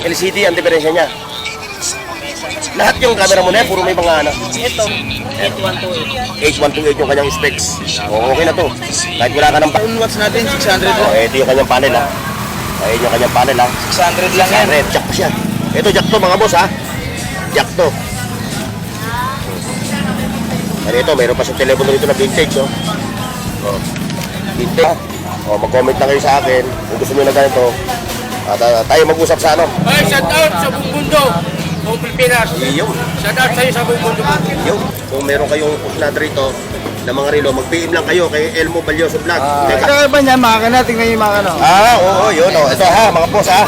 LCD ang diferensya niya. Lahat yung camera mo na yan, puro may mga ano. Ito, 8128 yung kanyang specs. O, okay na to. Kahit wala ka ng Full watts natin, 600 oh, ito yung kanyang panel ha. Ayun yung kanyang panel ha. 600 lang yan. Red, jack pa siya. Ito jack to mga boss ha. Jack to. Ano ito, mayroon pa siyang telepono dito na vintage oh. Oh. Vintage. Oh, mag-comment na kayo sa akin kung gusto niyo na ganito. At tayo mag-usap sa ano. Ay, shout out sa buong mundo. Buong Pilipinas. Iyo. Shout out sa'yo sa buong mundo. Iyo. Kung meron kayong optionado rito na mga relo, mag-PM lang kayo kay Elmo Balyoso Vlog. Ito ba niya, makina? Tingnan yung makina. Oo, yun oh. Ito ha, mga boss ha.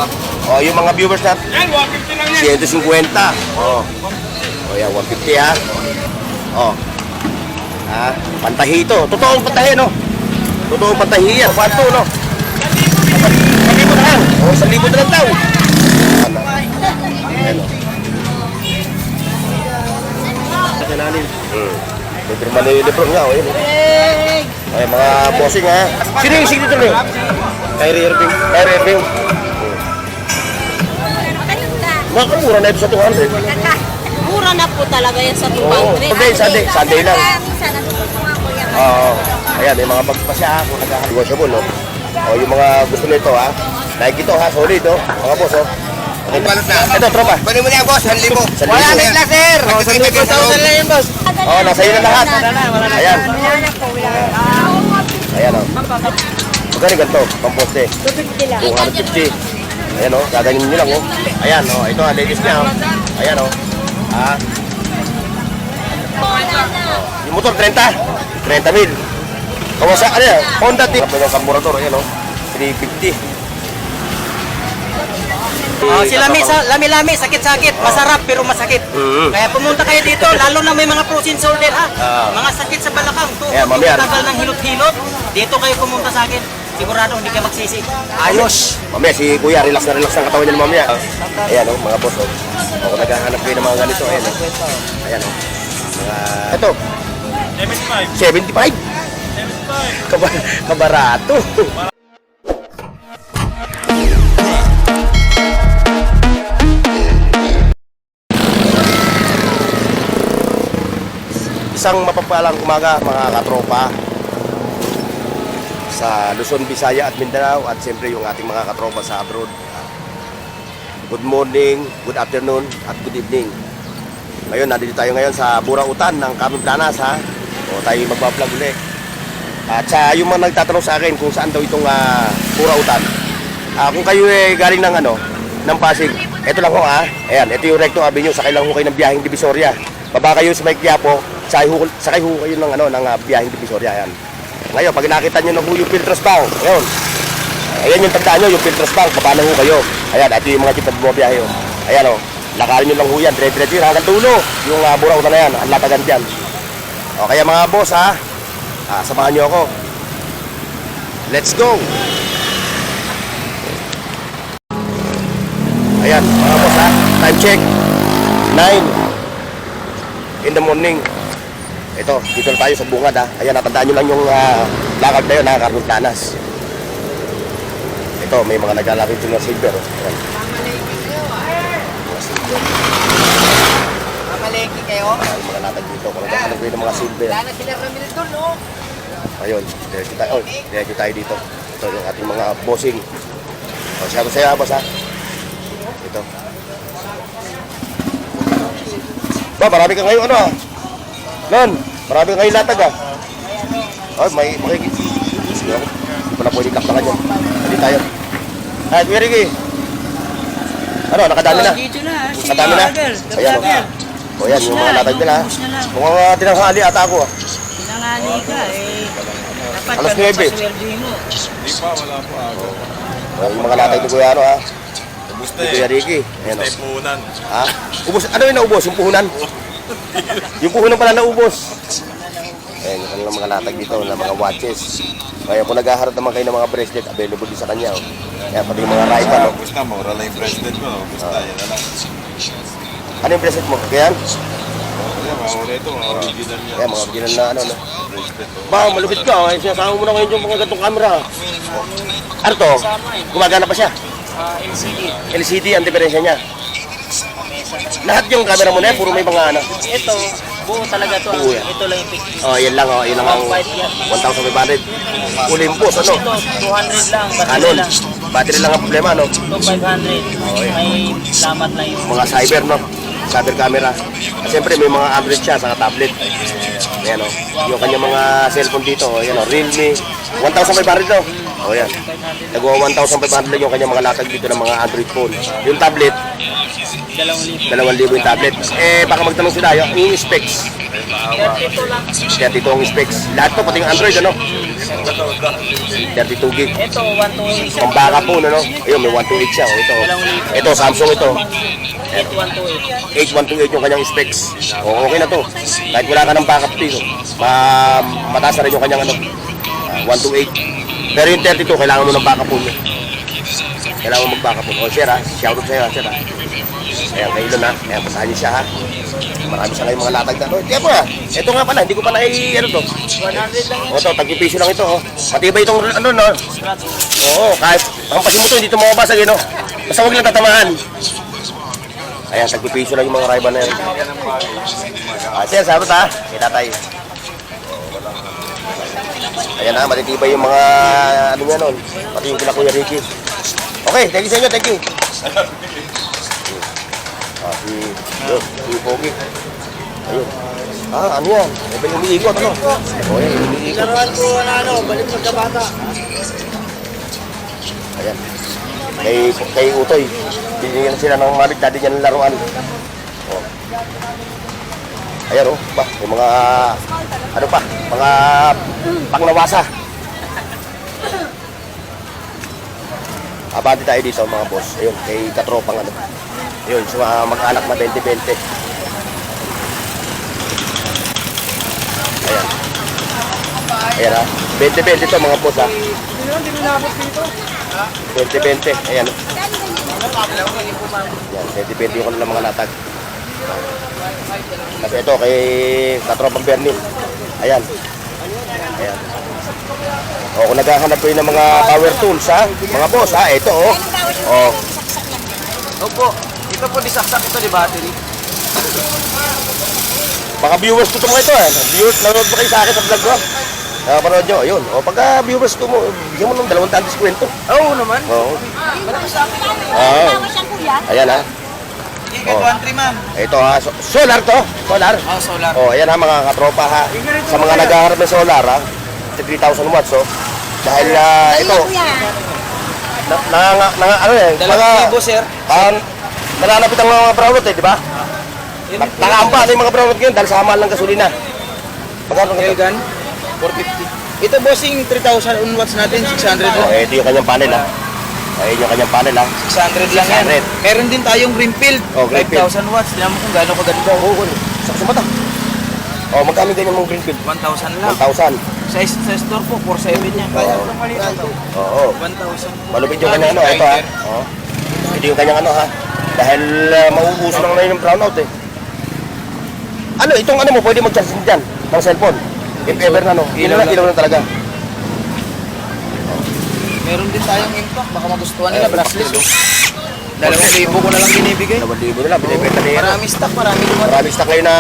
Oh, yung mga viewers natin. Yan, 150 lang yan. 150. Oh. Oh, yan, 150 ha. Oh. Ha, pantahi ito. Totoong pantahi, no? Totoong pantahi yan. Kwanto, no? 1,000 na lang. Oh, 1,000 na lang daw. Ano? Kananin. Libre man yung libro nga, oh. Yun, oh. Ay, mga bossing, ha? Sino yung signature nyo? Kyrie Irving. Kyrie Irving. Nakamura na ito sa 200. Mura na po talaga yan sa Oo. 200. Sunday lang. Sana sususungan ko yan. Oo. Ayan, may mga pagpasya ako nag-negotiable, no? O, yung mga gusto nito, ha? Nike ito, ha? Solid, oh. Mga boss, oh. Okay, Balot na. ito, tropa. Pwede mo niya, boss. 1,000. 1,000. Wala na lang, sir. 1,000 lang yan, boss. Oo, nasa iyo na lahat. Ayan. Wala na po yan. Ayan, oh. Magkano ganito? Pamposte. 250 lang. 250. Ayan, oh. Gaganin nyo lang, oh. Ayan, oh. Ito, ang ladies niya, oh. Ayan, oh. Ah. Yung motor, 30. 30 mil. Kawasa, ano yan? Honda T. Kapag yung carburetor, ayan, oh. 350. Oh, si lami-lami, sakit-sakit, masarap pero masakit. Kaya pumunta kayo dito, lalo na may mga frozen shoulder ha. Mga sakit sa balakang, Yeah, mamaya. tagal ng hilot-hilot. Dito kayo pumunta sa akin. Sigurado hindi ka magsisi. Ayos. Mamaya, si Kuya, relax na relax ang katawan niya mamaya. Ayan, oh, mga boss, oh. Kung naghahanap kayo ng mga ganito, ayan, oh. Ayan, oh. Mga... Ito. 75. 75? Kabarato. Isang mapagpalang umaga mga katropa sa Luzon, Visaya at Mindanao at siyempre yung ating mga katropa sa abroad. Good morning, good afternoon at good evening. Ngayon, nandito tayo ngayon sa Burautan ng Camp Planas ha. O tayo magbablog ulit. At sa yung mga nagtatanong sa akin kung saan daw itong Burautan. Kung kayo galing ng ng Pasig, ito lang ho ha. Ayan, ito yung Recto Avenue, sakay lang ho kayo ng biyaheng Divisoria. Baba kayo sa May Quiapo, sakay ho kayo ng biyaheng Divisoria. Ayan. Ngayon, pag nakita nyo na ho yung Filtros Bank, ngayon, ayan yung tandaan nyo, yung Filtros Bank, baba na ho kayo. Ayan, ito yung mga jeep na bumabiyahe ho. Ayan o, lakarin nyo lang ho yan, dire-diretso hanggang dulo, yung Burautan na yan, ang latagan dyan. O, kaya mga boss ha, samahan nyo ako. Let's go! Ayan, mga boss ha, time check, 9 in the morning. Ito, dito na tayo sa bungad ha. Ayan, natandaan nyo lang yung lakad na yun ha, Camp Planas. Ito, may mga naglalakad yung silver. Ayan. Mamalengke kayo? Ayan, mga latag dito. Kung naglalakad kayo ng mga silver. Sana sila ramil doon, no? Ayun, diretso tayo dito. Ito yung ating mga bossing. O, siya ko sa'yo boss ha. Ito. Ba, marami ka ngayon ha. Lon, marami ka ngayon latag ha. Ay, may makikita. Sige ako. Hindi ko na pwede kaktakan yan. Hindi tayo. Ay, Kuya Ricky. Ano, nakadami na? Dito na, Nakadami na? Ayan o. O yan, yung mga latag nila ha. Kung tinanghali ata ako ha. Tinangali ka dapat Alas 9. pasweldohin mo. Hindi pa, wala po ako. O, yung mga latag ni Kuya ano ha. Ubus na Ni Kuya Ricky. Ayan o. Ubus na yung puhunan. Ha? Ubos, ano yung naubos? Yung puhunan? Yung puhunan pala naubos. Ayan, yung kanilang mga latag dito na mga watches. Kaya kung naghaharap naman kayo ng mga bracelet, available din sa kanya. Oh. Kaya pati yung mga Ray-Ban. Oh. Ubus na, mura lang yung president ko. Ubus na, yan na lang. Ano yung bracelet mo? Kaya? Kaya mga wala ito, mga original yan. Kaya mga original na ano. Bracelet ko. Ba, malupit ka. Ay, sinasama mo na ngayon yung mga gantong camera. Ano to? Gumagana pa siya? LCD. LCD ang diferensya niya. Lahat yung camera mo na yan, puro may mga ano. Ito, buo talaga to. Buo yan. Ito lang yung picture. Oh, yan lang ang 1,500. Olympus, ano? Ito, 200 lang. Battery Canon. lang. Battery lang ang problema, no? Ito, 500. May lamat na yung Mga cyber, no? Cyber camera. Siyempre, may mga Android siya sa tablet. Ayan, oh. Yung kanyang mga cellphone dito, oh. Ayan, oh. Realme. 1,500, no? Oh, yan. Nagawa 1,500 lang yung kanyang mga latag dito ng mga Android phone. Yung tablet, 2,000. 2,000 yung tablet. Baka magtanong sila, yung specs. 32 lang. 32 ang specs. Lahat to, pati yung Android, ano? 32 gig. Ito, 128. Ang baka po, ano? Ayun, may 128 siya. Oh. Ito, Samsung ito. 8128. 8128 yung kanyang specs. O, okay na to. Kahit wala ka ng backup dito, mataas na rin yung kanyang ano, 128. Pero yung 32, kailangan mo ng backup po. Kailangan mo mag-backup po. O, sir ha, shoutout sa'yo ha, sir ha. Ayan, kayo doon ha. Ayan, pasahan niyo siya ha. Marami siya kayong mga latag na. O, tiyan po ha. Ito nga pala, hindi ko pa ano to. 100 lang. O, ito, tag-piso lang ito. Oh. Matibay itong ano, no? Oo, kahit hampasin mo to, hindi ito mababasag, no? Basta huwag lang tatamaan. Ayan, tag-piso lang yung mga raiban na yan. Sir, sabot ha. Kita tayo. Ayan na, matitibay yung mga ano nga nun. Pati yung kila Kuya Ricky. Okay, thank you sa inyo, thank you. Si Pogi. Ayun. Ano yan? Iba yung umiikot, ano? O, yan, yung umiikot. Laruan ko na balik magkabata. Ayan. Kay Utoy. Binigyan sila ng malit dati niya ng laruan. O. Ayan, ba? May mga, ano pa? Mga pangnawasa. Abante tayo dito mga boss. Ayun, kay katropang ano. Ayun, sa mag-anak na 20-20. Ayan. Ayan ha. 20-20 to mga boss ha. 20-20. Ayan. Ayan, 20-20 yung kanilang mga latag. Kasi ito kay katropang Bernie. Ayan. Ayan. O, kung naghahanap kayo ng mga power tools ha, mga boss ha, ito oh. Oh. Opo, ito po disaksak ito di battery. Baka viewers ko ito mga ito eh. Viewers, nanonood ba kayo sa akin sa vlog ko? Nakapanood nyo, ayun. O, pagka viewers ko mo, bigyan mo ng 200 diskwento. Oo naman. Oo. Malaki sa akin. Oo. Ayan ha. Ika 1-3 ma'am. Ito ha, solar to, solar. Oh, solar. O, ayan ha mga katropa ha. Sa mga naghaharap ng solar ha, 3,000 watts oh. Dahil ito, ano eh, mga, 2,000 sir. nalalapit ang mga brownot eh, di ba? Nakaampa na yung mga brownot ngayon dahil sa mahal ng gasolina. Magkano ka ito? Elgan 450. Ito bossing 3,000 watts natin 600 O, lang. ito yung kanyang panel ha. Ayun yung kanyang panel ha. 600 lang yan. 600. Meron din tayong Greenfield. Oh, Greenfield. 5,000 watts. Tingnan mo kung gaano kaganda. Oo, saksa mata. O, magkano ganyan mong Greenfield? 1,000 lang. 1,000. Sa store po 4,700 yan. Kaya Oo. ito malitan to. Oo. 1,000. Malupit yung kanyang ano, ito ha. Oo. Ito yung kanyang ano ha. Dahil mauuso lang na yung brownout eh. Ano, itong ano mo, pwede mag-charge din dyan ng cellphone. If ever na no, ilaw na talaga. Meron din tayong impact. Baka magustuhan nila. Brushless. 2,000 ko na lang binibigay. 2,000 nila, binibenta niya. Marami stock. Marami naman. Marami stock ngayon na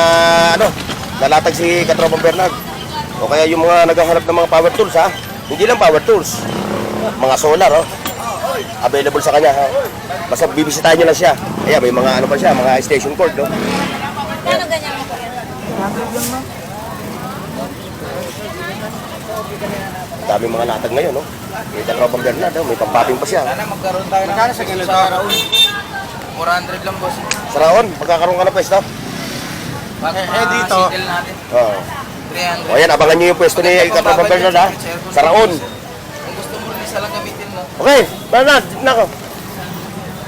ano, nalatag si Katropang Bernard. O kaya yung mga naghahanap ng mga power tools ha. Hindi lang power tools. Mga solar oh. Available sa kanya ha. Basta bibisitahin nyo lang siya. Ayan, may mga ano pa siya, mga station cord no. Gano'n ganyan mo po yan? Daming mga latag ngayon no. May Katropang Bernard oh. May pampapping pa siya. Sana magkaroon tayo ng sa kilo sa Raon. 400 lang boss. Sa Raon, magkakaroon ka ng pwesto. Dito. Single natin. Oo. 300. O yan, abangan nyo yung pwesto ni Katropang Bernard ha. Sa Raon. Kung gusto mo rin isa lang gamitin mo. Okay, Bernard, nako.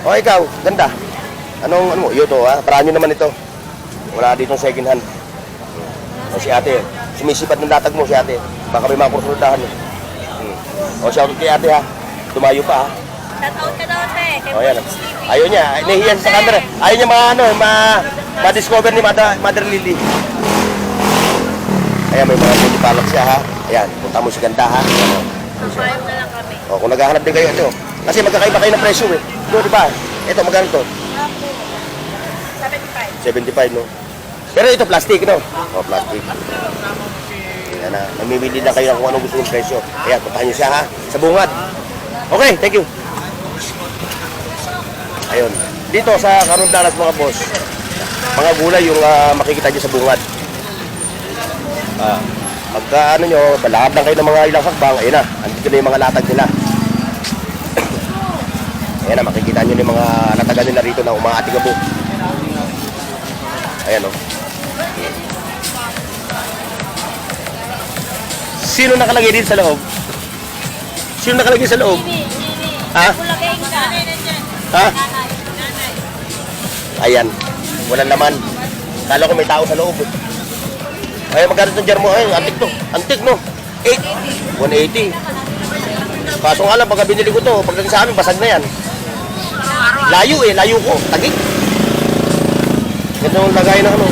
O ikaw, ganda. Anong ano mo? Iyo to ha, brand new naman ito. Wala ditong second hand. O si ate, sumisipat ng latag mo si ate. Baka may mga kursultahan. O shoutout kay ate ha. Tumayo pa ha. Shoutout ka daw, te. Kay O yan. Boss TV. Ayaw niya, nahihiyan sa camera. Ayaw niya ma-discover ni Mother Lily. Ayan, may mga beauty palak siya ha. Ayan, punta mo si ganda ha. Papayo na lang kami. O kung naghahanap din kayo ito. Kasi magkakaiba kayo ng presyo eh. No, di ba? Ito, magkano to? 75. 75, no? Pero ito, plastic, no? Oh, plastic. Yan na. Namimili lang kayo ng kung anong gusto yung presyo. Kaya, puntahan nyo siya, ha? Sa bungad. Okay, thank you. Ayun. Dito sa Karundanas, mga boss, mga gulay yung makikita nyo sa bungad. Pagka ano nyo, balakad lang kayo ng mga ilang hakbang, ayun na, andito na yung mga latag nila. Ayan na, makikita nyo yung mga latagan nila rito na umaating abo. Ayan o. Sino nakalagay dito sa loob? Sino nakalagay sa loob? Ha? Kulagay ka. Ha? Ayan, walang laman. Kala ko may tao sa loob. Ay, magkano itong jar mo? Ay, antik to. Antik, no? 180. Kaso nga lang, pagka binili ko to, pagdating sa amin, basag na yan. Layo eh, layo ko. Tagig. Ganda yung lagay na ano.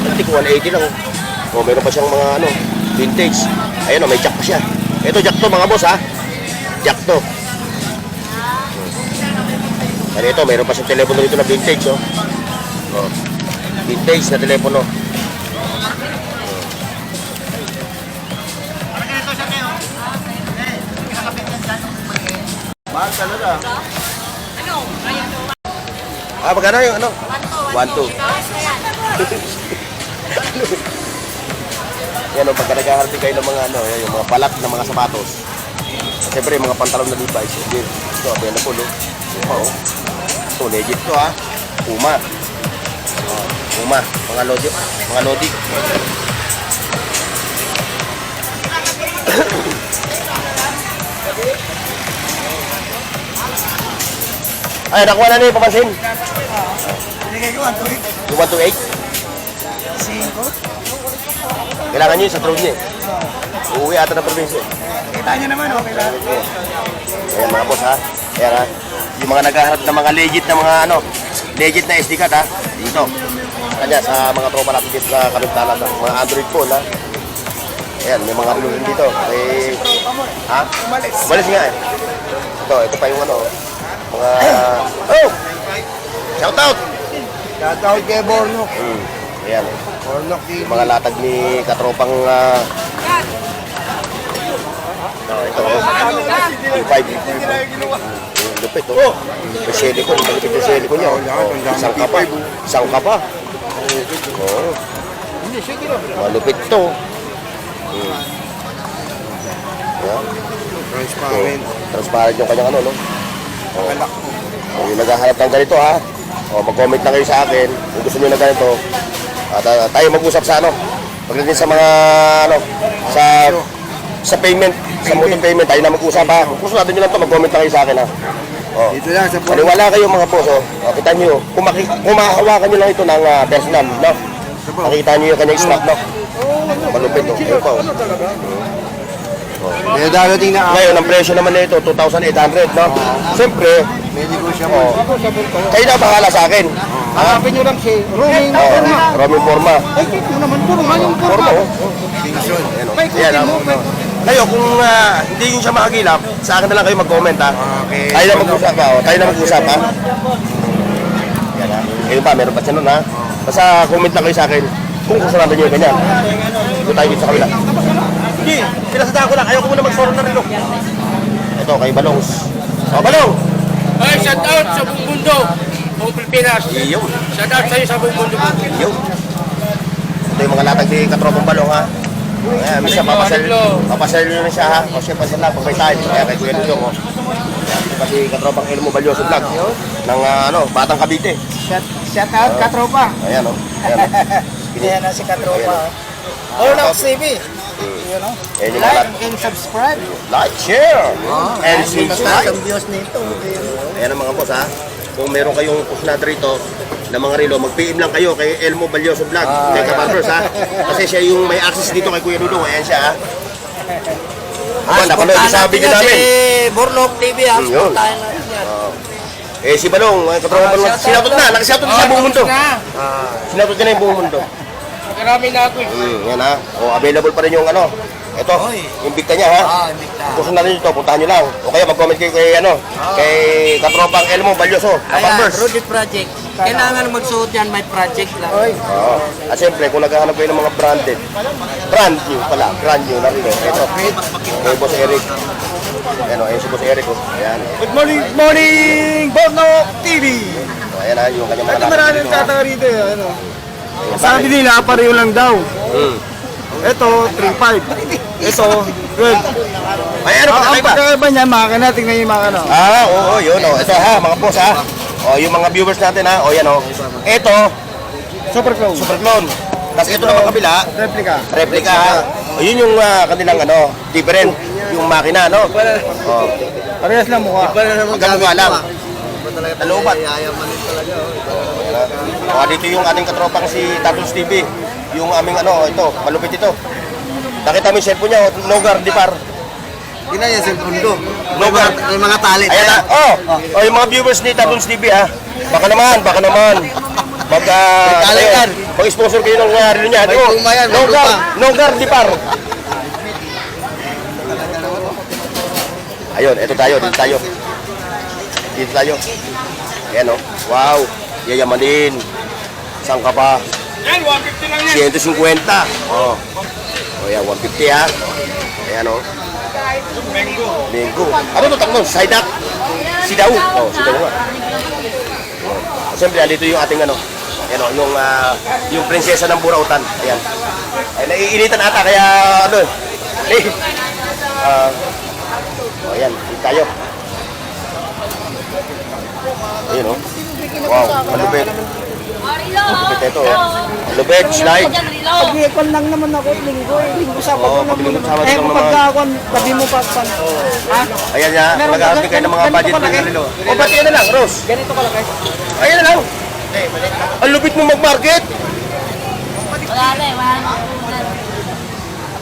Antik, 180 lang. O, meron pa siyang mga ano, vintage. Ayan o, may jack pa siya. Ito, jack to mga boss, ha? Jack to. Ano ito, mayroon pa siyang telepono dito na vintage, oh. Oh. Vintage na telepono. Mahal talaga. Magkano yung ano? 1-2. Yan, pagka naghaharapin kayo ng mga ano, yung mga balat ng mga sapatos. Siyempre, yung mga pantalon na Levi's. Ito, abyan na po, no? Oo. Ito, legit to, ha? Puma. Puma. Mga lodi. Mga lodi. Ay, nakuha na niyo, papansin. Yung 128? 5? Kailangan niyo sa drone niya. Uuwi ata ng probinsya. Kita niyo naman, okay lang. Ayan mga boss, ha? Ayan, ha? Yung mga naghaharap ng mga legit na mga ano, legit na SD card, ha? Dito. Kanya sa mga tropa natin dito sa Karundanas, mga Android phone, ha? Ayan, may mga relo rin dito. Ha? Umalis nga, eh. Ito pa yung ano, mga... Oh! Shout out! Shoutout kay Bornok. Ayan, Bornok TV. yung mga latag ni katropang... ito, P5. Lupit, oh. May silicone, malupit yung silicone niya. Isang ka pa. Isang ka pa. Oo. Malupit to. Yeah. Transparent. Transparent yung kanyang ano, no? Yung naghahanap ng ganito, ha? Mag-comment lang kayo sa akin kung gusto nyo na ganito. At tayo mag-usap sa ano. Pagdating sa mga ano, sa payment, sa motor payment, tayo na mag-usap, ha? Kung gusto natin nyo lang ito, mag-comment lang kayo sa akin, ha? Dito lang sa Paniwala kayo mga boss, kita nyo, kung mahahawakan nyo lang ito ng personal, no? Makita nyo yung kanyang stock, no? Malupit, no? Ayun pa, May darating na Ngayon, ang presyo naman nito, 2,800, no? Siyempre, may negosyable. kayo na bahala sa akin. Hanapin nyo lang si Roaming Roaming Forma. Ay, dito naman Forma yung Forma, oh. Pinson. Yan, kayo, kung hindi nyo siya makagilap, sa akin na lang kayo mag-comment, ha? Okay. Tayo na mag-usap, ha? Tayo na mag-usap, ha? Yan, ha? Ngayon pa, meron pa siya nun, ha? Basta comment lang kayo sa akin kung gusto natin nyo yung ganyan. Ito tayo dito sa kabila. Hindi, pinasadaan ko lang. Ayaw ko muna mag-soro na relo. Ito, kay Balongs. O, Balong! Ay, shout out sa buong mundo, buong Pilipinas. Iyo. Shout out sa'yo sa buong mundo. Iyo. Ito yung mga latag ni Katropang Balong, ha? Ayan, misa papasal nyo na siya, ha? O siya pa sila, pag may time. Kaya kay Kuya Lulong, o. Ito pa si Katropang Elmo Balyoso Vlog. Ng, Batang Cavite. Shoutout Katropa. Ayan, o. Ayan, o. Ayan na si Katropa. Bornok TV. Ayan yung mga latag. and subscribe. Like, share, and subscribe. Ang views nito. Ayan ang mga boss, ha. Kung meron kayong kusnad rito na mga relo, mag-PM lang kayo kay Elmo Balyoso Vlog, kay Kapambers, ha. Kasi siya yung may access dito kay Kuya Dudong. Ayan siya, ha. Napanood yung sabi niya namin. Bornok TV, ha? Yun. Puntahan natin yan. Si Balong, katropa Balong, sinautot na. Nakasautot na sa buong mundo. Sinautot niya na yung buong mundo. Marami na ako eh. Yan, ha. O, available pa rin yung ano, Ito, Invicta niya ha. Invicta. Gusto na rin ito, puntahan nyo lang. O kaya mag-comment kayo kay, kay Katropang Elmo Balyoso, Kapambers. Project project. Kailangan magsuot yan, may project lang. Oo. At siyempre, kung naghahanap kayo ng mga branded, brand new na rin. Ito, kay Boss Eric. Ayan o, ayun si Boss Eric. Ayan. Good morning, Borno TV. So, ayan ha, yung kanyang mga Ito maraming dito, ha. tatanga rito, ano. Ayan, Sabi nila, pareho lang daw. Ito, 3.5. Ito, 12. Ay, ano pa Ang kakaiba? pagkakaiba niya, makina, tingnan yung makina. Oo, yun o. Ito ha, mga boss ha. O, yung mga viewers natin ha. O, yan o. Ito, Super close. Super Clone. Tapos ito naman kabila, Replica. replica ha. O, yun yung kanilang different. Yung makina, no? O, Parehas lang mukha. magkamukha lang. Talubat. O, dito yung ating katropang si Tattles TV. Yung aming ito, malupit ito. Nakita mo yung cellphone niya, Nogar Dipar. Tingnan yung cellphone ko. Nogar. May mga tali. Ayan na. Yung mga viewers ni Tattles TV ha. Baka naman. Mag-sponsor kayo ng relo niya. May luma yan, may luma. Nogar Dipar. Ayun, dito tayo. Dito tayo. Ayan o. Wow. Yayamanin. Saan ka pa? Yan, 150 lang yan. 150. O yan, 150 ha. Ayan o. Menggo. Ano ito takno? Sidak? Sidaw? Sidaw nga. Siyempre, dito yung ating Ayan o, yung prinsesa ng Burautan. Ayan. Ay, naiinitan ata, kaya ayan, dito tayo. Ayun o. Wow, malupit. Malupit ito o. Malupit, slide. Pag-iikon lang naman ako, linggo sa Oo, pag-linggo sa Sabado lang naman. pagkakon, tabi mo pa. Ha? Ayan niya, mag-aabig kayo ng mga budget ng relo. O, ba't yan na lang, Rose? Ganito kalaki. Ayan na lang. Ang lupit mo mag-market. Wala na.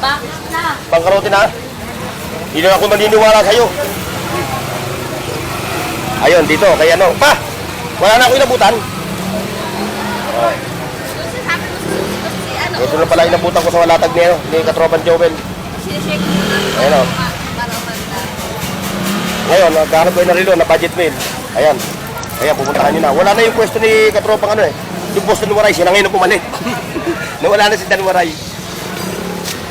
Bakit na? Pangkarote na. Hindi na ako maniniwala sa'yo. Ayun, dito, kaya pa! Wala na ako inabutan. Ito na pala inabutan ko sa latag ni Katropan Joven. Sinishake mo na. Ayun o. Para umanda. Ngayon, nagkahanap kayo na relo na budget meal. Ayan. Ayan, pupuntahan nyo na. Wala na yung pwesto ni Katropang yung posto ni Waray, siya na ngayon na pumalit. Nawala na si Dan Waray.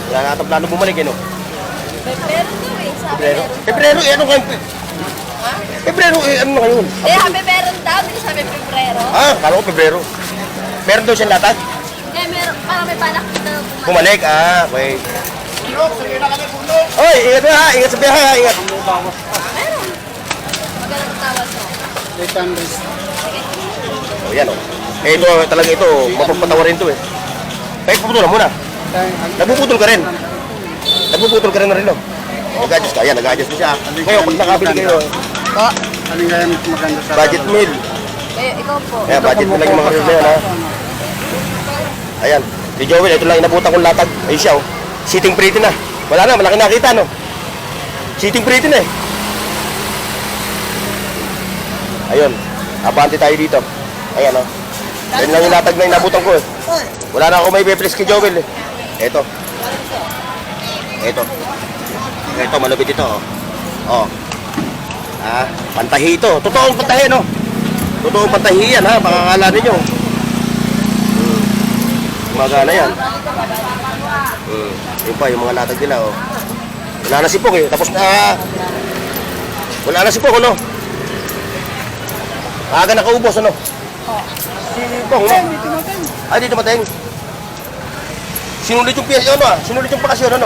Wala na atang plano bumalik, Pebrero to eh. Pebrero, ano ngayon? Pebrero, ano na ngayon? Happy meron daw. Hindi sabi Pebrero. Kala ko Pebrero. Meron daw siyang latag? Meron. Parang may balak na Bumalik, okay. Oy, ingat ha, ingat sa biyahe ha, ingat. Meron. Magandang tawad mo. O, yan o. Ito, talaga ito, mapagpatawarin to Kaya puputulan muna. Nagpuputol ka rin. Nagpuputol ka rin na rin o. Nag-adjust ka, yan, nag-adjust mo siya. Ngayon, pag nakabili kayo, Alin kaya maganda sa... budget meal. Ikaw po. Ayan, budget meal lang yung mga relo na yan ha. Ayan, si Joel, ito lang inabutan kong latag. Ayun siya o. Sitting pretty na. Wala na, malaki nakita no. Sitting pretty na Ayun, abante tayo dito. Ayan o. Yan lang yung latag na inabutan ko Wala na ako may bepres kay Joel Ito. Ito, malupit ito pantahi ito. Totoong pantahi no. Totoong pantahi yan ha. Makakala ninyo. Magana yan. Yun pa, yung mga latag nila Wala na sipong Tapos na wala na sipong Aga nakaubos Sipong Ay, dito mateng. Sinulit yung piyasa Sinulit yung pakasyon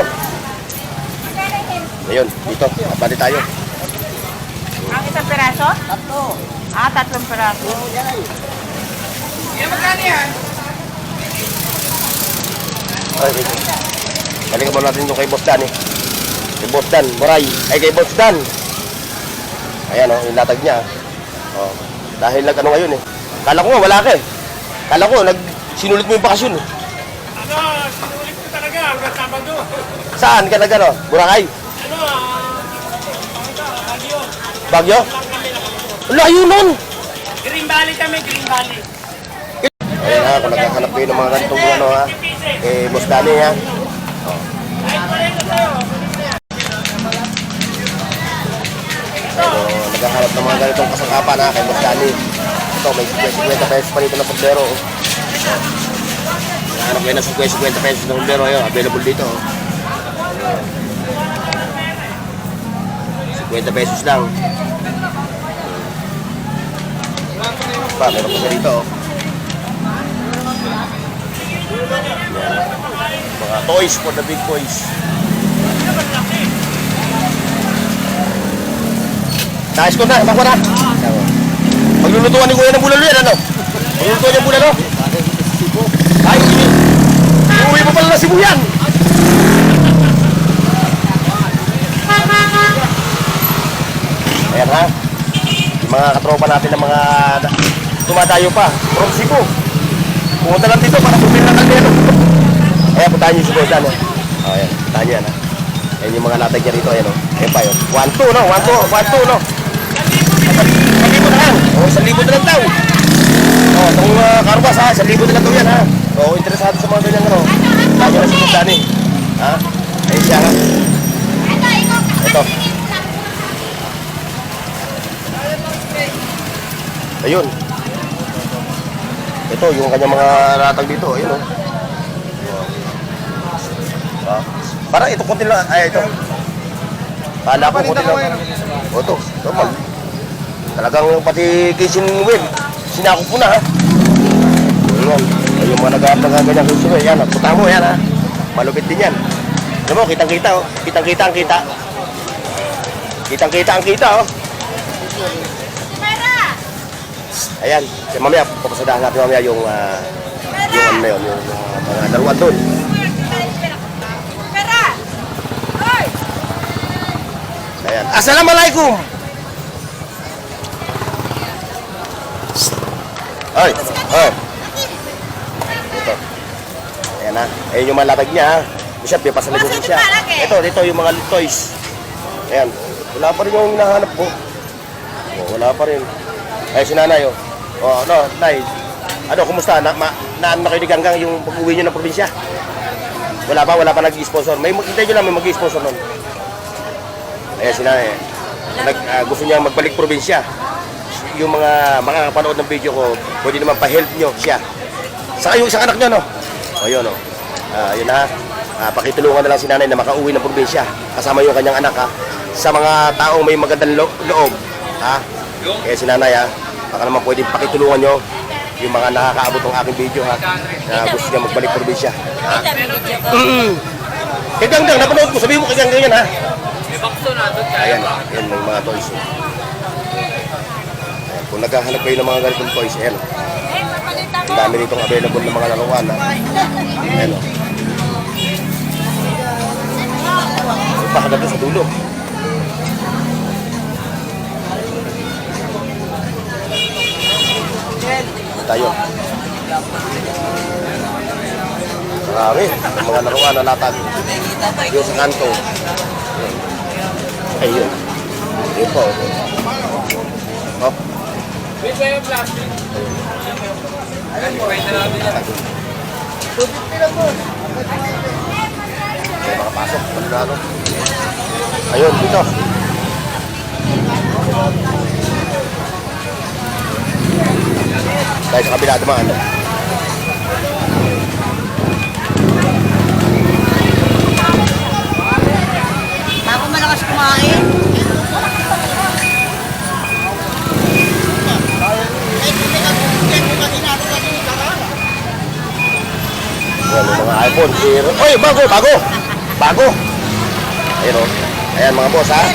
Ayun, dito. Abante tayo. Ang isang peraso? Tatlo. Tatlong peraso. Ay, dito. Balikan mo natin yung kay Boss Dan Kay Boss Dan, Moray. Ay, kay Boss Dan. Ayan yung latag niya. Dahil ngayon Kala ko nga, wala ka Kala ko, sinulit mo yung bakasyon Sinulit ko talaga hanggang Sabado. Saan ka Boracay? Bagyo? Layo nun! Green Valley kami, Green Valley. Ayan ha, kung nagkakanap kayo ng mga ganitong Boss Dani ha. Kahit wala Pero naghahanap ng mga ganitong kasangkapan ha, kay Boss Danny. Ito, may 50 pesos pa dito ng sombrero. Oh. Naghahanap kayo ng 50 pesos ng sombrero. Ayun, available dito. Oh. 50 pesos lang. Pa, meron pa siya dito. Oh. Yan. Mga toys for the big boys. Nais ko na, makuha na. Maglulutuan ni Kuya ng bulalo yan, ano? Maglulutuan niya ng bulalo. Ay, uwi mo pala na sibuyan. Ayan ha. Yung mga katropa natin ng mga tumatayo pa. From Cebu. Pumunta lang dito para bumili ng kaldero. Ayan, puntahan niyo si Kuya Dan. Ayan, puntahan niyo yan ha. Ayan yung mga latag niya rito, ayan o. Ayan pa yun. 1-2 no? 1-2 no? 1,000 na lang. O, 1,000 na lang daw. O, itong karwas ha, 1,000 na lang daw yan ha. O, interesado sa mga ganyan ano. Tayo na si Kuya Dan eh. Ha? Ayan siya ha. Ito. Ayun. Ito, yung kanyang mga ratag dito. Ayun o. Parang ito, konti lang. Ay, ito. Kala ko, konti lang. O, ito. Normal. Talagang pati kitchen wheel. Sinako po na, ha. Ayan. Ay, yung mga nag-aap na ganyan kitchen wheel. Yan, puta mo, yan, ha. Malupit din yan. Alam mo, kitang-kita, oh. Kitang-kita ang kita. Kitang-kita ang kita, oh. Ayan. Mamaya, papasadahan natin mamaya yung ano na yun, yung mga daruan doon. Ayan. Assalamualaikum! Ay! Ay! Ito. Ayan ha. Ayan yung malatag niya ha. Bishop, yung pasalubong ko siya. Ito, dito yung mga toys. Ayan. Wala pa rin yung hinahanap ko. Oh, wala pa rin. Ay, si nanay oh. Oh, ano, nay. Ano, kumusta? Naan na kayo ni Ganggang yung pag-uwi nyo ng probinsya? Wala pa nag-sponsor. Hintay nyo lang may mag-sponsor nun. Ayan si nanay. Gusto niya magbalik probinsya. Yung mga makakapanood ng video ko, pwede naman pa-help nyo siya. Saka yung isang anak nyo, no? O, yun, no? Yun ha. Pakitulungan na lang si nanay na makauwi ng probinsya. Kasama yung kanyang anak, ha? Sa mga taong may magandang loob, ha? Kaya si nanay, ha? Baka naman pwede pakitulungan nyo yung mga nakakaabot ng aking video, ha? Na gusto niya magbalik probinsya. Ha? Kay Ganggang, napanood mo. Sabihin mo kay Ganggang yan, ha? Ayan, yan may mga toys. Ayan, kung naghahanap kayo ng mga ganitong toys, ayan. Ang dami nitong available na mga laruan, ha? Ayan, o. May pakagad doon sa dulo. Tayo. Marami. Ang mga laruan na latag. Yung sa kanto. Ayun. Ayun po. Oh. Ay, makapasok. Panalo. Ayun, dito. Dahil sa kabila dumaan. Ako malakas kumain. Yan, yung mga iPhone. Oy, bago! Ayun o. Ayan mga boss ha.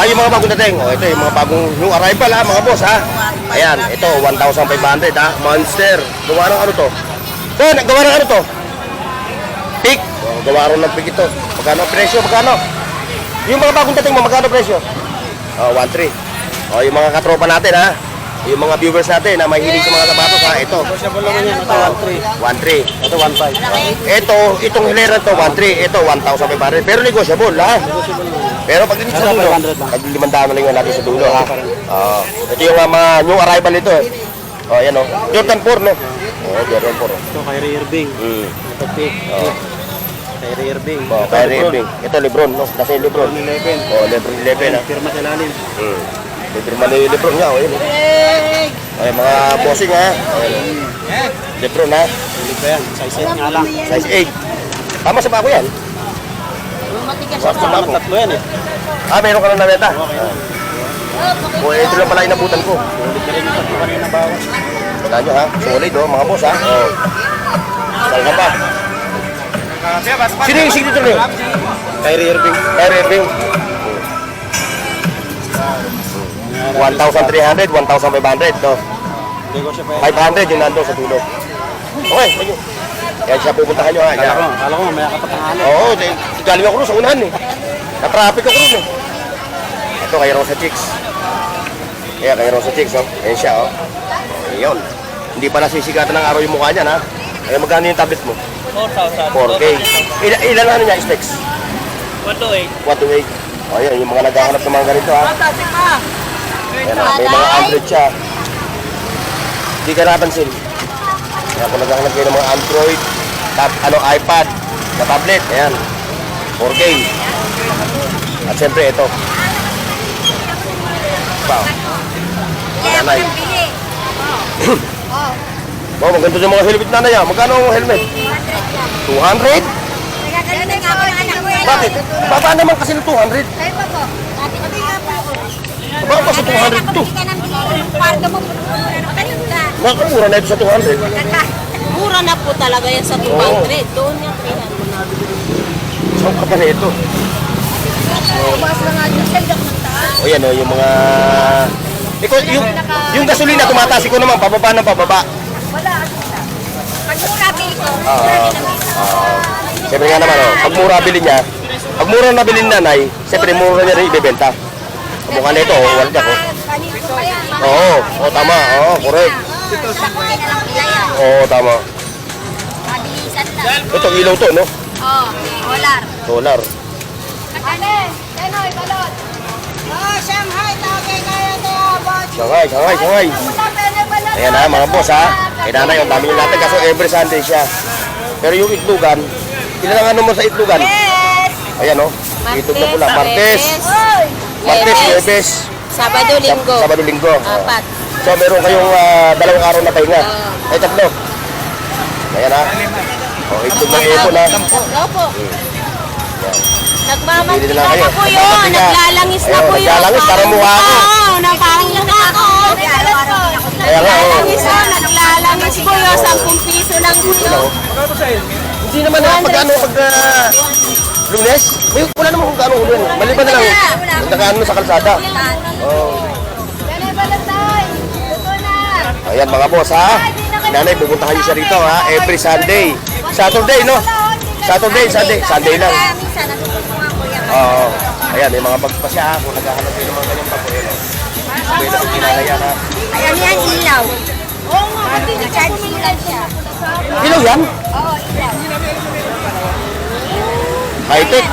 Yung mga bagong dating. O, ito yung mga bagong new arrival ha, mga boss ha. Ayan, ito 1,500 ha. Monster. Gawa ng ano to? Gawa ng ano to? Pick. O, gawa rin ng pick ito. Magkano presyo? Magkano? Yung mga bagong dating mo, magkano presyo? 1,300. O, yung mga katropa natin ha. Yung mga viewers natin na mahilig sa mga sapatos ha. Ito. Ito 1,300. Ito 1,500. Itong hilera to 1,300. Ito 1,500. Pero negotiable ha. Pero pag sa dulo, pag 500 na lang yung natin sa dulo ha. Ito yung mga new arrival ito eh. O yan o. Jordan 4 no. Jordan 4. Ito kay Ray Irving. Ito pick. Kyrie Irving. Oh, Kyrie Irving. Ito, Lebron, no? Nasa yung Lebron. 11. Oh, Lebron 11, ha? Firma sa lalim. Lebron na yung Lebron niya, oh, yun. Ay, mga bossing, ha? Ayun, oh. Lebron, ha? Hilig ba yan? Size 8 nga lang. Size 8. Tama sa bako yan. Matigas Basta na. bako. Tatlo yan eh. Ah, meron ka lang nabenta. O, ito lang pala inabutan ko. Ulit ka rin yung tatlo kanina bawas. Wala nyo, ha? Solid, oh, mga boss, ha? Oh. Saan ka pa? Sino yung signature niyo? Kyrie Irving. Kyrie Irving. 1,300, 1,500, no? Hindi ko siya pa. 500 yung nandun sa tulog. Okay, thank you. Yan siya pupuntahan nyo, ha? Yan. Kala ko mamaya ka patanghali. Oo, galing ako rin sa unahan, eh. Na-traffic ako rin, eh. Ito, kay Rosa Chicks. Kaya kay Rosa Chicks, oh. Ayan siya, oh. Ayun. Hindi pa nasisigatan ng araw yung mukha niya, ha? Kaya magkano yung tablet mo? 4,000. 4K. Ilan ano niya, specs? 128. 128. O yan, yung mga naghahanap ng mga ganito, ha? Ayan, ha? May mga Android siya. Hindi ka napansin. Kaya kung naghahanap kayo ng mga Android, iPad, na tablet, ayan. 4K. At siyempre, ito. Wow. Nanay. Oh, maganda yung mga helmet nanay, ha? Magkano ang helmet? 200? Nagagaling ako ng anak ko eh. Bakit? Baba naman kasi ng 200. Kayo pa po. Dati kami nga po. Baka pa sa 200 to. Hindi ka nang binili yung kwarto mo. Puno na kayo ka. Nakamura na ito sa 200. Mura na po talaga yan sa 200. Doon yung 300. Saan ka pa na ito? Bukas na nga dyan. Sendok ng taas. O yan o, yung mga... Ikaw, yung gasolina tumataas ko naman, pababa ng pababa. Wala. Pag mura bili ko. Siyempre nga naman o, pag mura bilhin niya, pag mura na bilhin nanay, siyempre mura niya rin ibebenta. Kamukha na ito, wala niya ko. Kanino pa yan? Oo, tama, oo, correct. Sakay na lang nila yan. Oo, tama. Mabilisan lang. Ito, ilaw to, no? Oh, dollar. Solar. Ate, Tenoy, balot. Oh, Shanghai, tawagay kayo tayo, boss. Sangay, sangay, sangay. Ayan ha, mga boss ha. Kaya nanay, ang dami yung natin kaso every Sunday siya. Pero yung itlugan, ilan ang ano mo sa itlugan? Yes! Ayan o, itlog na pula. Martes, Oy! Martes, Huwebes, Sabado, Linggo. Sabado, Linggo. Apat. So meron kayong dalawang araw na pahinga. Ay, tatlo. Ayan ha. O, itlog ng ipon ha. Opo. Nagmamantika Bili na kayo. na po yun. Nagmamantika. Naglalangis na Ayun, po yun. naglalangis, parang mukha ko. Oo, na parang mukha ko. Kaya nga, o. Naglalangis na, naglalangis po yun. 10 piso lang po yun. Hindi naman ha, pag-ano, pag Lunes, may wala naman kung gaano ulan. Maliban na lang, nagkaano na sa kalsada. Oh. Ganay balotay! Luto na! Ayan mga boss ha. Nanay, pupuntahan niyo siya rito ha. Every Sunday. Saturday, no? Saturday, Sunday lang. Minsan, natutulungan ko yan. Oo. Ayan, may mga pagpasya ha. Kung naghahanap kayo ng mga ganyang papuelo. Sabi na kung kinakaya ha. Ayan yan, ilaw. Oo nga, charge ilaw siya. Ilaw yan? Oo, ilaw. High-tech.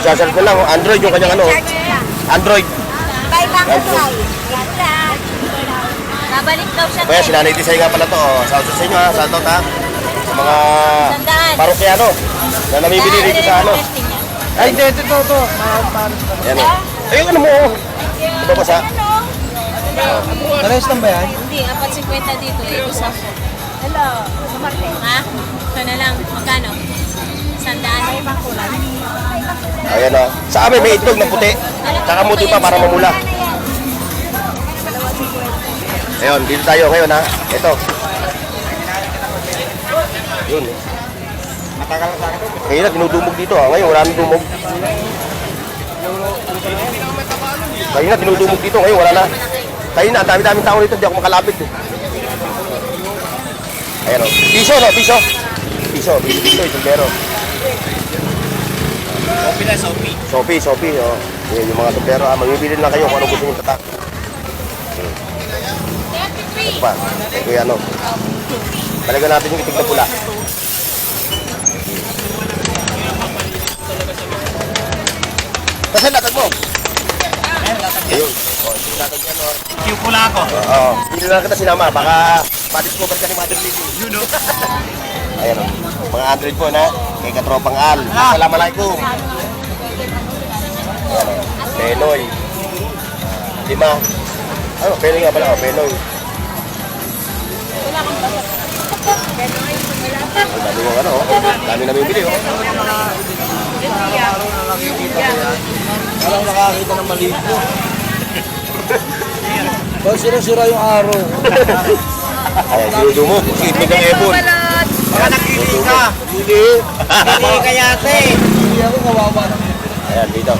Sasal ko lang, Android yung kanyang ano. Charge lang. Android. Bye, Bang Fly. Yan. Babalik daw siya. Kaya si Nanay Tisay nga pala to. Oh. Shoutout sa inyo ha. Shoutout ha. Sa mga Sandaan. parokyano na namimili rito sa ano. Ay, hindi, ito. Ayan o. Ayun ano mo. Ito ba sa? Parehas lang ba yan? Hindi, 4.50 dito. Ito 10. Hello. Ha? Ito na lang. Magkano? Sandaan. Ayan o. Sa amin may itlog na puti. Tsaka muti pa para mamula. Ayun, dito tayo ngayon ha. Ito. Yun. Matagal lang sa akin. Kaya dinudumog dito ha. Ngayon wala nang dumog. Kaya dinudumog dito. Ngayon wala na. Kaya na, dami-daming tao dito. Hindi ako makalapit eh. Ayan o. Piso no, piso. Piso, piso, itumbero. Sopi, oh. Yan yung mga tumbero ha. Mamibili lang kayo kung anong gusto nyo tatak. Ito pa. Ito yan o. Talaga natin yung itig na pula. Kasi latag mo. Ayun. O, latag yan o. Yung pula ako. Oo. Hindi na lang kita sinama. Baka ma-discover ka ni Mother Lily. Yun o. Ayan o. Mga 100 po na. Kay Katropang Al. Assalamualaikum. Ayan o. Penoy. 5. Ano, Penoy nga pala. Penoy. Ang dami yung ano. Dami namin bili o. Parang nakakita ng maligo. Bakit sira-sira yung araw? Ayan, sinudumo. Si Idmig ng Ebon. Baka nakili ka. Hindi. Nakili ka yate. Hindi ako kawawa ng Ayan, dito.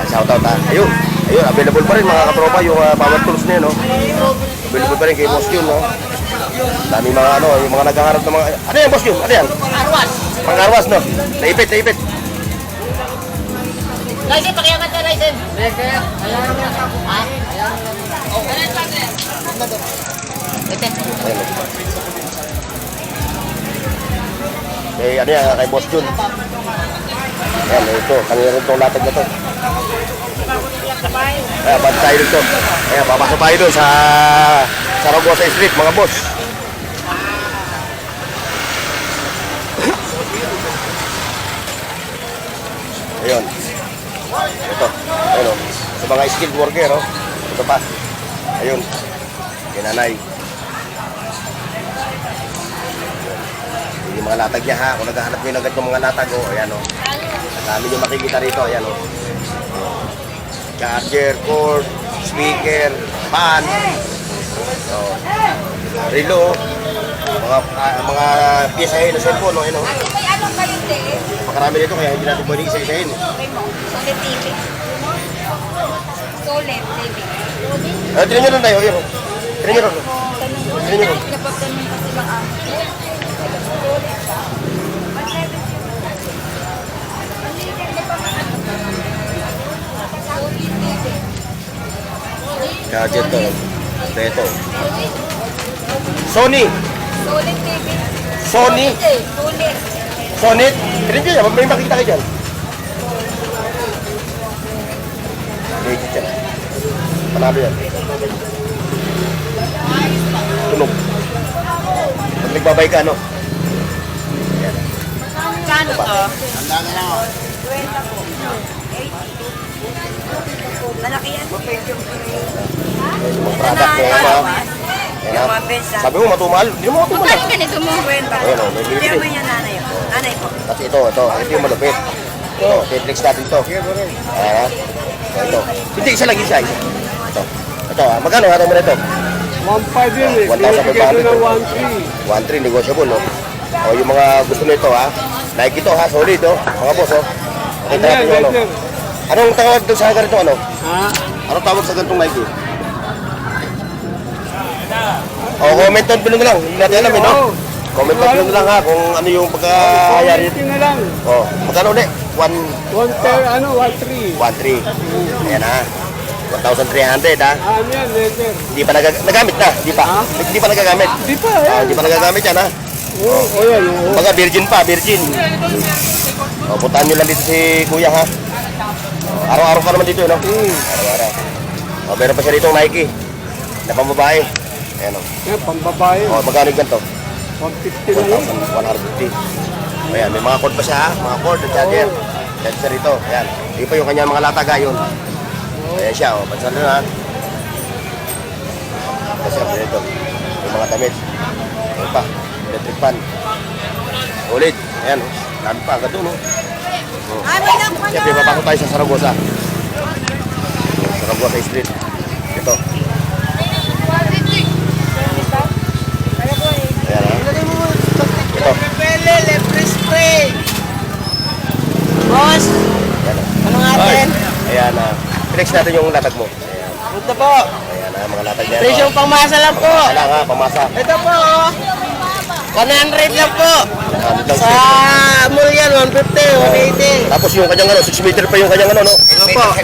Shoutout ha. Ayun. Ayun, available pa rin mga katropa yung power tools na yun, no? Available pa rin kay Boss Yun, no? Dami mga ano, yung mga naghaharap ng mga... Ano yan, Boss Yun? Ano yan? Arwas. Pang-arwas, no? Naipit, naipit. Raisen, pakiangat na, Raisen. Ayun. Eh, ano yan, kay Boss Yun. Ayan, ito. Kanina rin itong latag na to. Ayan, bati tayo dito. Ayan, papasok tayo doon sa Saragosa Street, mga boss. Ayun. Ito. Ayun, oh. Sa mga skilled worker, oh. Ito pa. Ayun. Kinanay. Yung mga latag niya, ha. Kung naghahanap nyo agad ng mga latag, oh. Ayan, oh. Dami nyo makikita rito. Ayan, oh. Charger, cord, speaker, fan, oh. Relo, mga piyesa ng cellphone, no? Ayan, oh. May ano kayo, te? Makarami dito kaya hindi natin pwede isa-isahin. Solid TV. Solid TV. Tignan nyo lang tayo, yun. Tignan nyo lang. Tignan nyo lang. Kapag ganun kasi lang ang... Gadget to. Ito. Sony. Solid TV. Sony. Solid. Sony. Tignan nyo yan. May makikita kayo dyan. Gadget yan. Panalo yan. Tunog. Pag nagbabay ka, ano? Kano to? Malaki yan. Yung mga product na yan, ha? Ayan, ha? Sabi mo matumal. Hindi mo matumal. Magkano ganito mo? Kwenta. Ayan, oh. May Hindi bibili. naman yan nanay. Nanay po. Tapos ito. Ito yung malupit. Ito, Tetrix natin ito. Ayan, ha? Ito. Hindi, isa lang isa. Ito. Ito, ha? Magkano nga ito mo na ito? 1.5 yun eh. 1,500. Binibigay ko ng 1.3. 1.3 negotiable, no? O yung mga gusto nito, ha? Like ito, ha? Solid, oh. Mga boss, oh. Okay, Ano yan, natin yung ano. Ledger? Anong tawag doon sa ganito, ano? Ha? Anong tawag sa ganitong Nike? O, comment down below na lang. Hindi natin alam, eh, no? Oo. Comment down below na lang, ha? Kung ano yung pagkayari. Quality na lang. O, magkano ulit? 1.3. 1.3. Ayan, ha? 1,300, ha? Ano yan, Ledger? Hindi pa nagamit na, di pa? Ha? Hindi pa nagagamit. Di pa, Hindi pa nagagamit yan, ha? Oo, yan. Oo. Mga virgin pa, virgin. O, puntahan nyo lang dito si Kuya, ha? O, araw-araw ka naman dito, no? Araw-araw. O, meron pa siya dito Nike. Na pambabae. Ayan, o. Yan, pambabae. O, magkano yung ganito? 150 na lang. 1,150. Ayan, may mga cord pa siya, ha? Mga cord, charger. Charger rito. Ayan. Hindi pa yung kanyang mga lataga yun. Ayan siya, o. Pansan na, ha? Kasi, dito. Yung mga damit. Ayan pa. Electric fan. Ulit. Ayan, o. Dami pa. Agad doon, o. Ano lang po Siyempre, papasok tayo sa Saragosa. Saragosa Street. Ito. Ayan, ha? Ito. Boss, Ayan, ha? ano nga atin? Ayan, ha? Flex natin yung latag mo. Ayan. Ito po. Ayan, ha? Mga latag niya. Presyong pangmasa lang po. Wala nga, pamasa. Ito po, oh. 100 lang po. Sa mall yan, 150, 180. Tapos yung kanyang ano, 6 meter pa yung kanyang ano, no? Ito po. 8,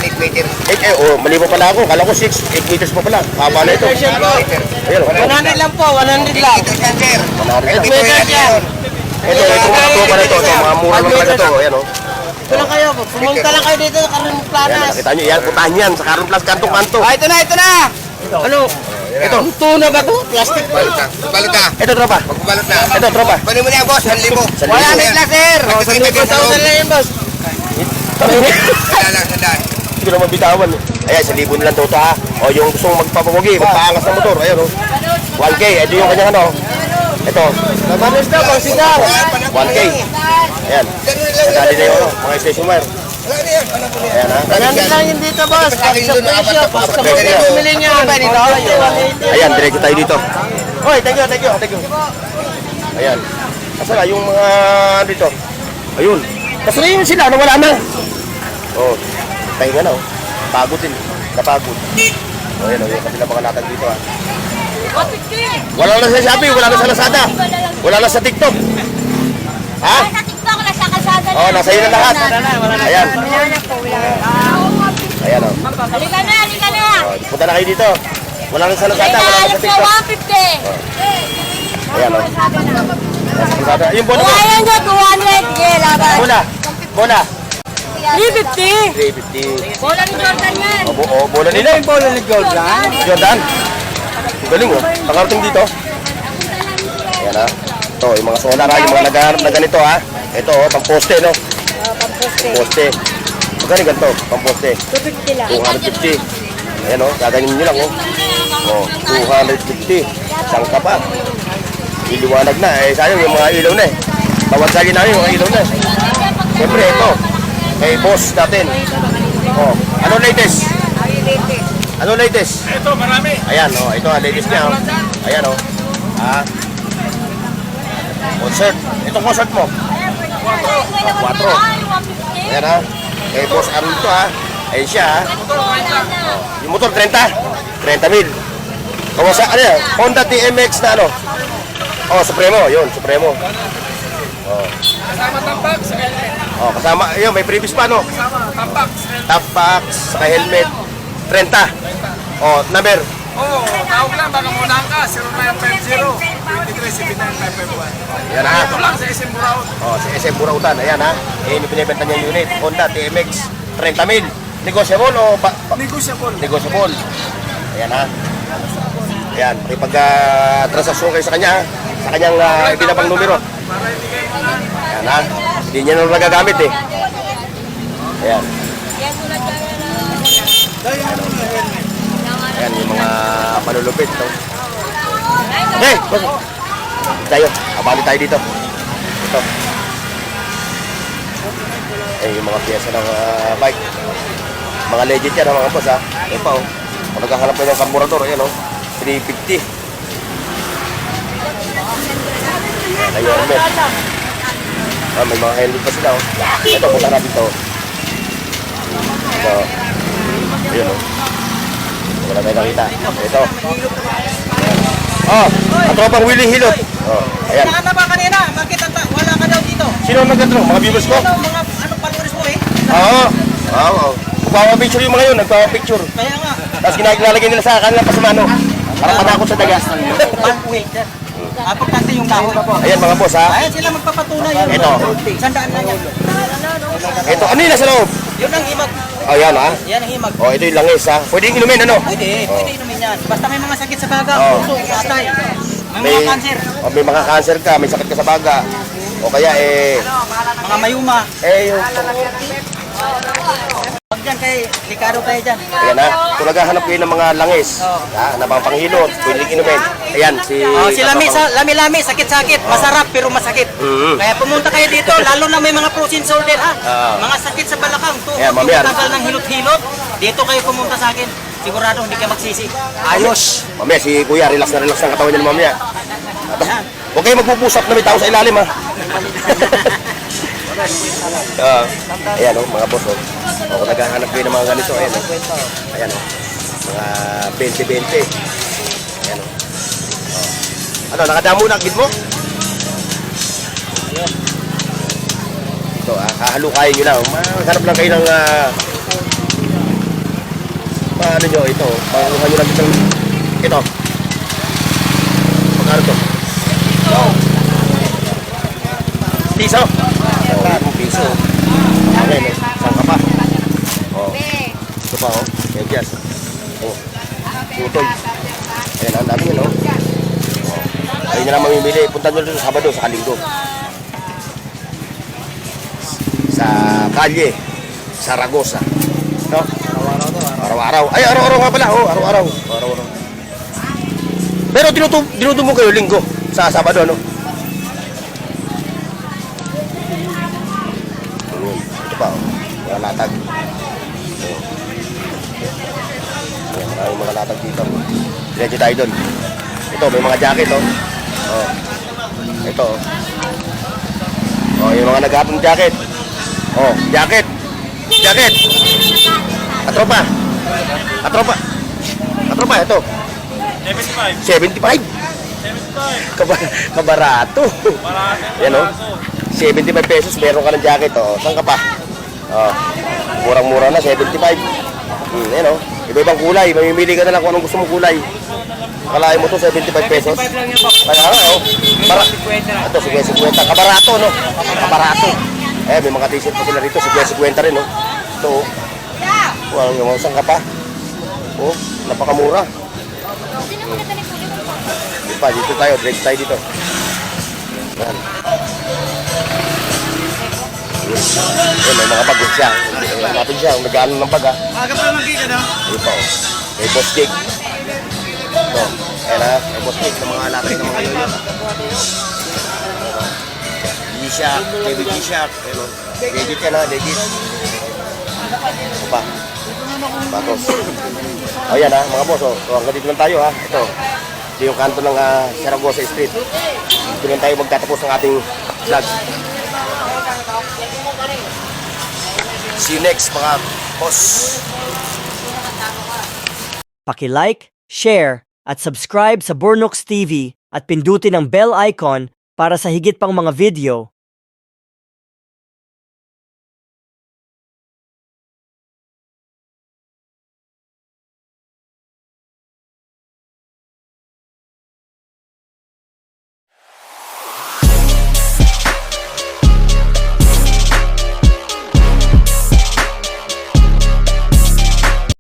oh, mali pa pala ako. Kala ko 6, 8 meters pa pala. Haba na ito. Presyo po. Ayan, oh. 100 lang po, 100 lang. 100 lang. Meters yan. Ito, itong mga tropa na ito. Ito, mga mura lang talaga ito. Ayan, oh. Ito lang kayo, pumunta lang kayo dito sa Karin Ayan, Planas. nakita nyo. Yan, putahan yan. Sa Karon Plus, kantong-kanto. Ah, ito na, ito na. Ano? Ito. Tuna ba to? Plastic. Balot na. Balot na. Ito, tropa. Magbabalot na. Ito, tropa. Kunin mo na yan, boss. 1,000. Wala na sila, sir. O, sa libon sa na yan, boss. Sandaan lang, sandaan. Hindi ko naman bitawan. Ayan, 1,000 na lang toto ha. O yung gusto mong magpapamugi, magpaangas ng motor. Ayan o. 1K. Ito yung kanyang ano. Ito. Mabanos na, pang sigaw. 1K. Ayan. Nadali na yung ano, mga station wire. Ayan ha. Nandun lang yun dito, boss. Pag sa presyo, pag sa Pwede presyo, na. bumili niya. Ayan, diretso tayo dito. Hoy, thank you. Ayan. Asa na yung mga ano dito? Ayun. Kasi na yun sila, wala na. Oh, pahinga na oh. Pagod din. Napagod. Oh, ayan oh, yung kabila mga latag dito ha. Wala na sa Shopee, wala na sa Lazada. Wala na sa TikTok. Ha? Sa TikTok na sa kalsada Oh, nasa iyo na lahat. Ayan. Ayan oh. Halika na, halika na. Oh, punta na kayo dito. Wala na sa Lazada, wala na sa Sa TikTok. 150. Ayan oh. Nasa Lazada. Yung bono mo. Buhayan nyo, 200. Sige, laban. Muna. 350. 350. Bola ni Jordan yan. Oh, bola nila. Yung polo ni Jordan. Jordan. Ang galing oh. Pangarating dito. Ayan ha. Ito, yung mga solar ha. Yung mga naghahanap na ganito ha. Ito oh, pang-poste no. Poste. Magaling ganito, pang-poste. 250 lang. 250. Ayan oh, gaganin nyo lang oh. Oh, 250. Saan ka pa? Iliwanag na. Eh, sayang yung mga ilaw na eh. Bawagsagin namin yung mga ilaw na eh. Siyempre, ito. Kay boss natin. Oh, ano latest? Ano latest? Ito, marami. Ayan, oh, ito ang latest niya. Oh. Ayan, oh. Ah. Concert. Itong concert mo. 4. Ayan, ha. Kay boss Arnold to, ha. Ayan siya, ha. Oh. Yung motor, 30. 30,000. Kawasa, ano yan? Honda TMX na ano? Oh, Supremo. Yun, Supremo. Oh. Kasama tampak sa helmet. Oh, kasama, yun, may previous pa, no? Kasama tampak. Top box, saka helmet. 30. Oh, number. Oo, tawag lang. Baka munahan ka. 0950-2379-551. Ayan, ha. Ito lang sa SM Buraut. Oh, si SM Burautan, ayan ha. Eh, pinibenta niya yung unit. Honda TMX, 30,000. Negosyable o Negotiable. negosyable? Ayan ha. Ayan, makipag-transaksyon kayo sa kanya ha. Sa kanyang binabang numero. Para hindi kayo munahan. Ayan ha. Hindi niya nang nagagamit eh. Ayan. Ayan, yung mga panulupit. No? Hey! Tayo, abali tayo dito. Ito. Eh, yung mga piyesa ng bike. Mga legit yan, mga boss ha. Ito pa oh. Kung naghahanap kayo ng carburetor, ayan oh. 350. Ayan, ay helmet. Ah, may mga helmet pa sila oh. Ito, punta natin ito. Ito. Ayun oh. Wala tayo nakita. Ito. Oh, ang tropang Willie Hilot. Oh, ayan. Saan na ba kanina? Bakit wala ka daw dito? Sino ang nagkatro? Mga viewers ko? Ano followers mo eh? Oo. Oo. Nagpapapicture yung mga yun, nagpapapicture. Kaya nga. Tapos ginalagay nila sa kanilang pasamano. Parang panakot sa daga. Wait. Importante yung dahon. Ayan mga boss ha. Ayan sila magpapatunay yun. Ito. Sandaan na yan. Ito, ano yun nasa loob? Yun ang himag. Oh, yan ha. Yan ang himag. Oh, ito yung langis ha. Pwede yung inumin, ano? Pwede inumin yan. Basta may mga sakit sa baga, Oh. puso, atay. May mga cancer, Oh, may mga cancer ka, may sakit ka sa baga. O kaya mga mayuma. yung... Huwag dyan kay Ricardo tayo dyan. Ayan ha. Kung naghahanap kayo ng mga langis, ha, na pang panghilot, pwede rin inumin. Ayan, si... Si lami-lami, sakit-sakit, masarap pero masakit. Mhm. Kaya pumunta kayo dito, lalo na may mga frozen shoulder ha. Mga sakit sa balakang, Ayan, tuhod, mamaya. tagal ng hilot-hilot. Dito kayo pumunta sa akin. Sigurado hindi kayo magsisi. Ayos. Mamaya si Kuya, relax na relax ang katawan niya mamaya. Tapos, huwag kayo magpupusap na may tao sa ilalim ha. Ayan o, mga boss o. O, kung naghahanap kayo ng mga ganito, ayan o. Ayan o. Mga 20-20. Ayan o. Ano, nakadamo na agad mo? Ito hahalukayin nyo lang. Maghanap lang kayo ng ano nyo, ito. Makuha nyo lang itong ito. Magkano to? Piso? Oh, 5 piso. Okay, no? Saan ka pa? Oh. Ito pa, oh. Medyas. Oh. Tutoy. Ayan, ang dami yun, no? Ayun na lang mamimili. Punta nyo dito sa Sabado, sa Linggo. Sa Kalye, Saragosa. No? Araw-araw. Ay, araw-araw nga pala. Oh, araw-araw. Araw-araw. Pero dinutumo kayo Linggo sa Sabado, no? Ayun, ito pa, oh. Mga latag. Oh. Ayan, maraming mga latag dito. Diretso tayo doon. Ito, may mga jacket, oh. Oh. Ito, oh. Oh, yung mga naghatong jacket. Oh, jacket. Jacket. Katropa. Katropa. Katropa, ito. 75. 75? Kabarato. Yan, oh. 75 pesos, meron ka ng jacket, oh. Saan ka pa? Oh. Murang-mura na, 75. Yan, oh. Iba-ibang kulay. Mamimili ka na lang kung anong gusto mong kulay. Kalahin mo to 75 pesos. Kaya nga, oh. Ito, 50. Kabarato, no? Kabarato. Eh, may mga t-shirt pa sila rito. 50 rin, no? Ito, oh. Walang yung saan ka pa? Oh, napakamura. Dito tayo. Direct tayo dito. Yan. Yan, may mga bag siya. Natin siya. Nag-ano ng bag, ha? Aga pa naman kita, no? Ito, oh. May boss cake. Ito. Ayan na, may boss cake ng mga latay ng mga yoyo. G-Shock, baby G-Shock. Ayan, oh. Legit yan, ha? Legit. Ito pa. Patos. O yan, ha, mga boss, oh. So, hanggang dito lang tayo, ha? Ito. Ito yung kanto ng Saragosa Street. Dito lang tayo magtatapos ng ating vlog. See you next, mga boss. Paki-like, share, at subscribe sa Bornox TV at pindutin ang bell icon para sa higit pang mga video